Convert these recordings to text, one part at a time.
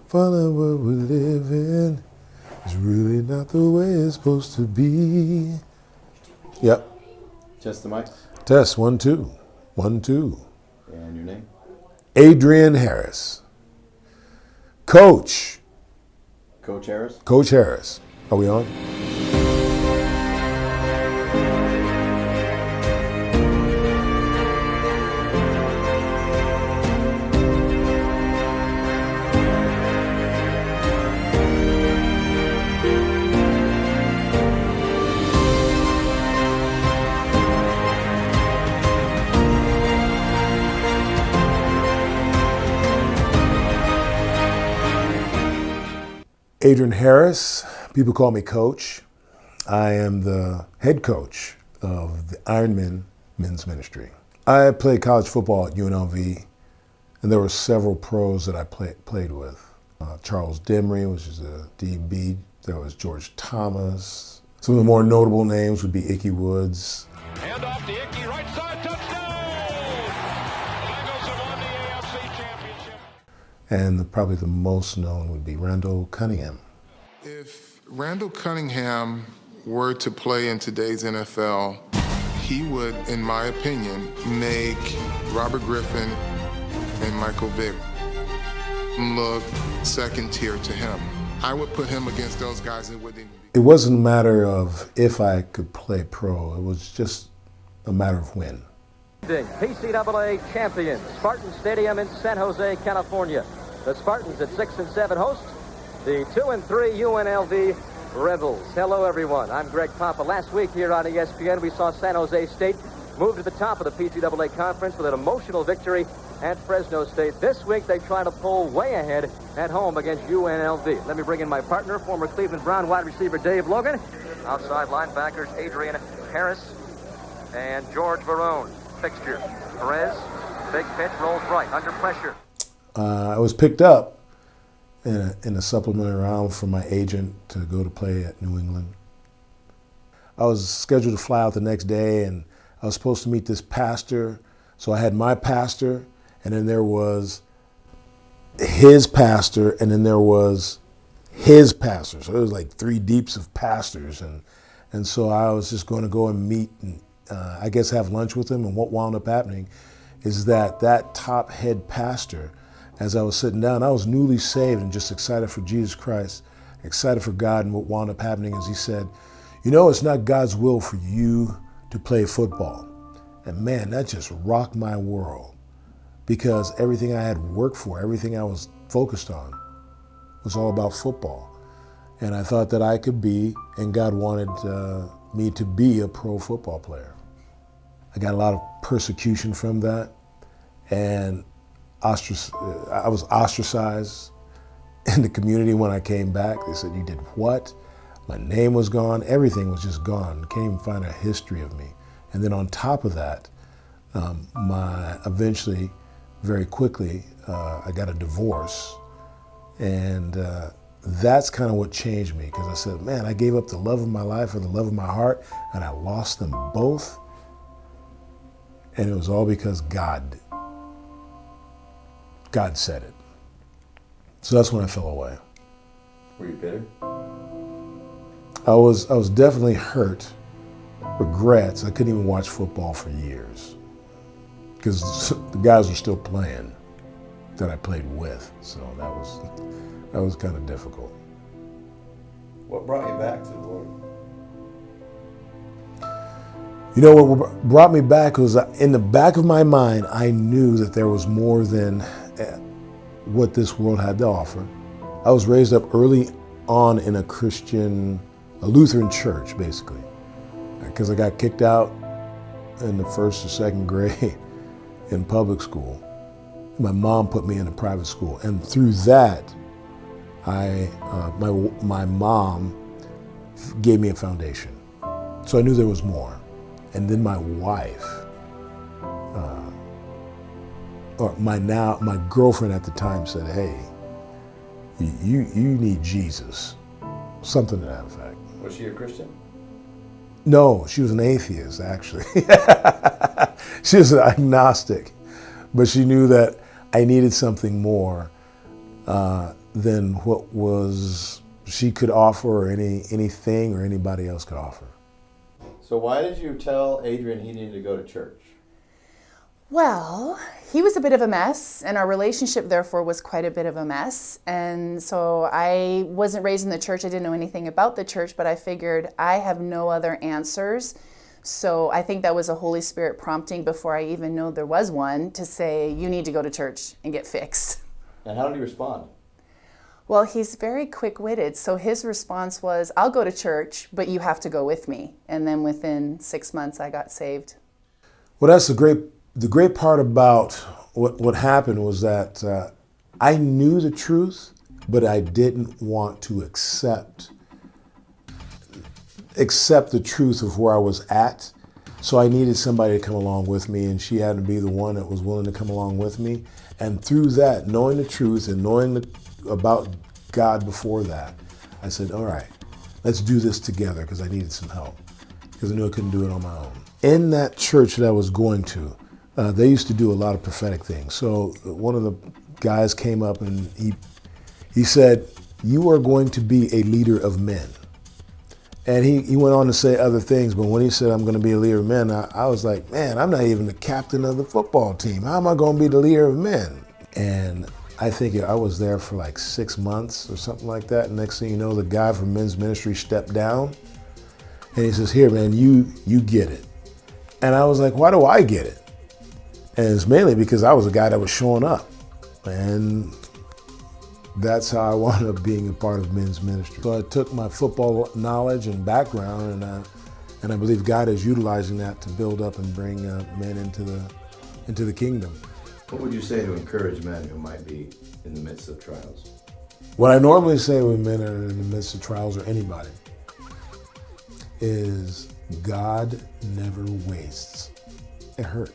Funny world we live in. It's really not the way it's supposed to be. Yep. Test the mic. Test, 1, 2. 1, 2. And your name? Adrian Harris. Coach. Coach Harris? Coach Harris. Are we on? Adrian Harris. People call me Coach. I am the head coach of the Ironman men's ministry. I played college football at UNLV, and there were several pros that I played with. Charles Demery, which is a DB. There was George Thomas. Some of the more notable names would be Ickey Woods. Hand off to Ickey, right side, touchdown! Bengals have won the AFC Championship. And probably the most known would be Randall Cunningham. If Randall Cunningham were to play in today's NFL, he would, in my opinion, make Robert Griffin and Michael Vick look second tier to him. I would put him against those guys. It wouldn't even be. It wasn't a matter of if I could play pro. It was just a matter of when. PCAA champions, Spartan Stadium in San Jose, California. The Spartans at 6 and 7 host the 2 and 3 UNLV Rebels. Hello, everyone. I'm Greg Papa. Last week here on ESPN, we saw San Jose State move to the top of the PCAA conference with an emotional victory at Fresno State. This week, they try to pull way ahead at home against UNLV. Let me bring in my partner, former Cleveland Brown wide receiver Dave Logan, outside linebackers Adrian Harris and George Barone. Fixture. Perez, big pitch, rolls right, under pressure. I was picked up in a supplementary round from my agent to go to play at New England. I was scheduled to fly out the next day, and I was supposed to meet this pastor. So I had my pastor, and then there was his pastor, and then there was his pastor. So it was like 3 deeps of pastors. And so I was just going to go and meet and I guess have lunch with him. And what wound up happening is that top head pastor, as I was sitting down, I was newly saved and just excited for Jesus Christ, excited for God. And what wound up happening is he said, you know, it's not God's will for you to play football. And man, that just rocked my world, because everything I had worked for, everything I was focused on was all about football. And I thought that I could be, and God wanted me to be a pro football player. I got a lot of persecution from that, and I was ostracized in the community when I came back. They said, you did what? My name was gone. Everything was just gone. Can't even find a history of me. And then on top of that, eventually, very quickly, I got a divorce. And that's kind of what changed me, because I said, man, I gave up the love of my life or the love of my heart, and I lost them both. And it was all because God said it. So that's when I fell away. Were you bitter? I was definitely hurt, regrets. I couldn't even watch football for years because the guys were still playing that I played with. So that was kind of difficult. What brought you back to the Lord? You know, what brought me back was in the back of my mind, I knew that there was more than what this world had to offer. I was raised up early on in a Lutheran church, basically, because I got kicked out in the 1st or 2nd grade in public school. My mom put me in a private school, and through that, my mom gave me a foundation. So I knew there was more. And then my wife, or my girlfriend at the time said, hey, you need Jesus. Something to that effect. Was she a Christian? No, she was an atheist, actually. She was an agnostic, but she knew that I needed something more than what she could offer, or anything or anybody else could offer. So why did you tell Adrian he needed to go to church? Well, he was a bit of a mess, and our relationship, therefore, was quite a bit of a mess. And so I wasn't raised in the church. I didn't know anything about the church, but I figured I have no other answers. So I think that was a Holy Spirit prompting before I even know there was one, to say, you need to go to church and get fixed. And how did he respond? Well, he's very quick-witted. So his response was, I'll go to church, but you have to go with me. And then within 6 months, I got saved. Well, that's the great part about what happened was that I knew the truth, but I didn't want to accept the truth of where I was at. So I needed somebody to come along with me, and she had to be the one that was willing to come along with me. And through that, knowing the truth and knowing about God before that, I said, all right, let's do this together, because I needed some help, because I knew I couldn't do it on my own. In that church that I was going to, they used to do a lot of prophetic things. So one of the guys came up and he said, you are going to be a leader of men. And he went on to say other things, but when he said, I'm going to be a leader of men, I was like, man, I'm not even the captain of the football team. How am I going to be the leader of men? And I think I was there for like 6 months or something like that. And next thing you know, the guy from men's ministry stepped down and he says, here, man, you get it. And I was like, why do I get it? And it's mainly because I was a guy that was showing up. And that's how I wound up being a part of men's ministry. So I took my football knowledge and background, and I believe God is utilizing that to build up and bring men into the kingdom. What would you say to encourage men who might be in the midst of trials? What I normally say when men are in the midst of trials, or anybody, is God never wastes a hurt.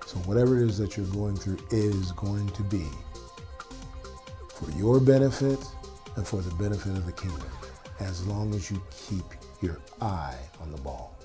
So whatever it is that you're going through is going to be for your benefit and for the benefit of the kingdom, as long as you keep your eye on the ball.